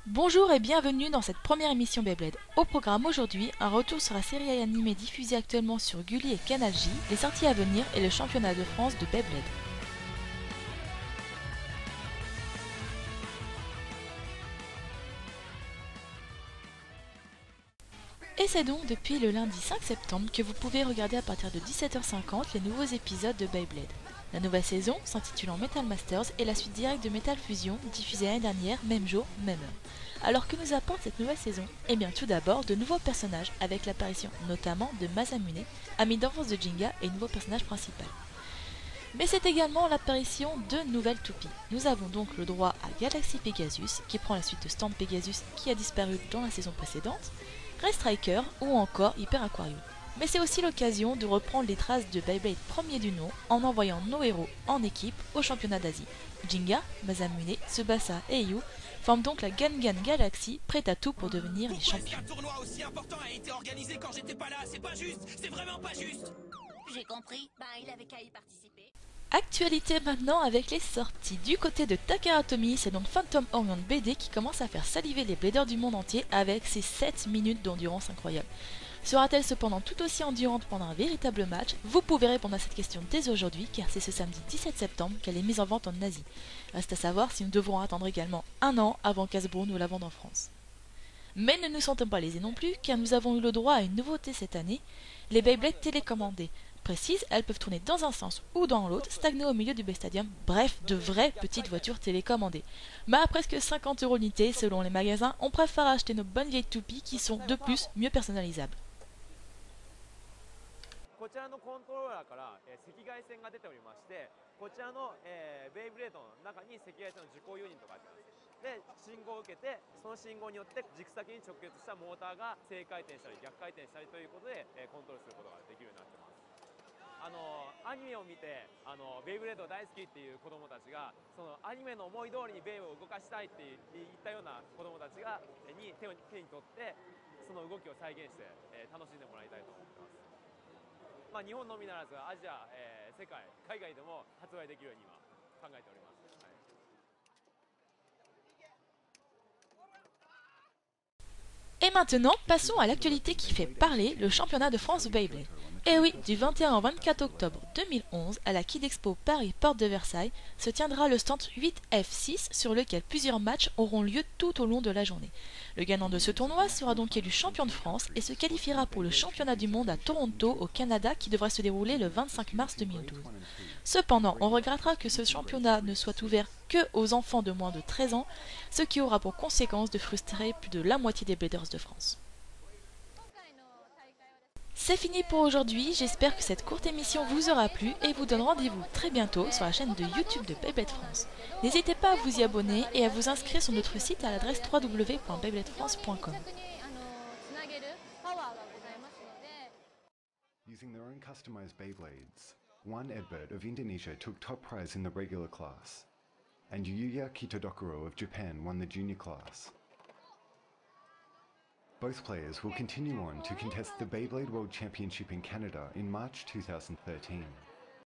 Bonjour et bienvenue dans cette première émission Beyblade. Au programme aujourd'hui, un retour sur la série animée diffusée actuellement sur Gulli et Canal J, les sorties à venir et le championnat de France de Beyblade. Et c'est donc depuis le lundi 5 septembre que vous pouvez regarder à partir de 17h50 les nouveaux épisodes de Beyblade. La nouvelle saison, s'intitulant Metal Masters, est la suite directe de Metal Fusion, diffusée l'année dernière, même jour, même heure. Alors que nous apporte cette nouvelle saison? Eh bien tout d'abord de nouveaux personnages, avec l'apparition notamment de Masamune, ami d'enfance de Jinga et nouveau personnage principal. Mais c'est également l'apparition de nouvelles toupies. Nous avons donc le droit à Galaxy Pegasus, qui prend la suite de Stand Pegasus qui a disparu dans la saison précédente, Ray Striker ou encore Hyper Aquarium. Mais c'est aussi l'occasion de reprendre les traces de Beyblade premier du nom en envoyant nos héros en équipe au championnat d'Asie. Jinga, Masamune, Tsubasa et Yu forment donc la Gangan Galaxy, prête à tout pour devenir les champions. Un tournoi aussi important a été organisé quand j'étais pas là, c'est pas juste, c'est vraiment pas juste. J'ai compris, il avait qu'à y participer. Actualité maintenant avec les sorties. Du côté de Takara Tomy, c'est donc Phantom Orion BD qui commence à faire saliver les bladers du monde entier avec ses 7 minutes d'endurance incroyable. Sera-t-elle cependant tout aussi endurante pendant un véritable match? Vous pouvez répondre à cette question dès aujourd'hui car c'est ce samedi 17 septembre qu'elle est mise en vente en Asie. Reste à savoir si nous devrons attendre également un an avant qu'Hasbro nous la vende en France. Mais ne nous sentons pas lésés non plus car nous avons eu le droit à une nouveauté cette année, les Beyblade télécommandés. Précise, elles peuvent tourner dans un sens ou dans l'autre, stagner au milieu du B-Stadium, bref, de vraies petites voitures télécommandées. Mais à presque 50 € l'unité selon les magasins, on préfère acheter nos bonnes vieilles toupies qui sont de plus mieux personnalisables. こちらのコントローラーから、赤外線が出ておりまして、こちらの、ベイブレードの中に赤外線の受光ユニットがあります。で、信号を受けて、その信号によって軸先に直結したモーターが正回転したり逆回転したりということで、コントロールすることができるようになってます。アニメを見てベイブレード大好きっていう子どもたちがそのアニメの思い通りにベイを動かしたいっていったような子どもたちがに手に取ってその動きを再現して、楽しんでもらいたいと思ってます。日本のみならずアジア、世界、海外でも発売できるように今考えております。Et maintenant, passons à l'actualité qui fait parler, le championnat de France de Beyblade. Et oui, du 21 au 24 octobre 2011, à la Kid Expo Paris Porte de Versailles, se tiendra le stand 8F6 sur lequel plusieurs matchs auront lieu tout au long de la journée. Le gagnant de ce tournoi sera donc élu champion de France et se qualifiera pour le championnat du monde à Toronto, au Canada, qui devrait se dérouler le 25 mars 2012. Cependant, on regrettera que ce championnat ne soit ouvert que aux enfants de moins de 13 ans, ce qui aura pour conséquence de frustrer plus de la moitié des Bladers de France. C'est fini pour aujourd'hui, j'espère que cette courte émission vous aura plu et vous donne rendez-vous très bientôt sur la chaîne de YouTube de Beyblade France. N'hésitez pas à vous y abonner et à vous inscrire sur notre site à l'adresse www.beybladefrance.com. Using their own customized Beyblades, one Edbert of Indonesia took top prize in the regular class, and Yuya Kitodokuro of Japan won the junior class. Both players will continue on to contest the Beyblade World Championship in Canada in March 2013.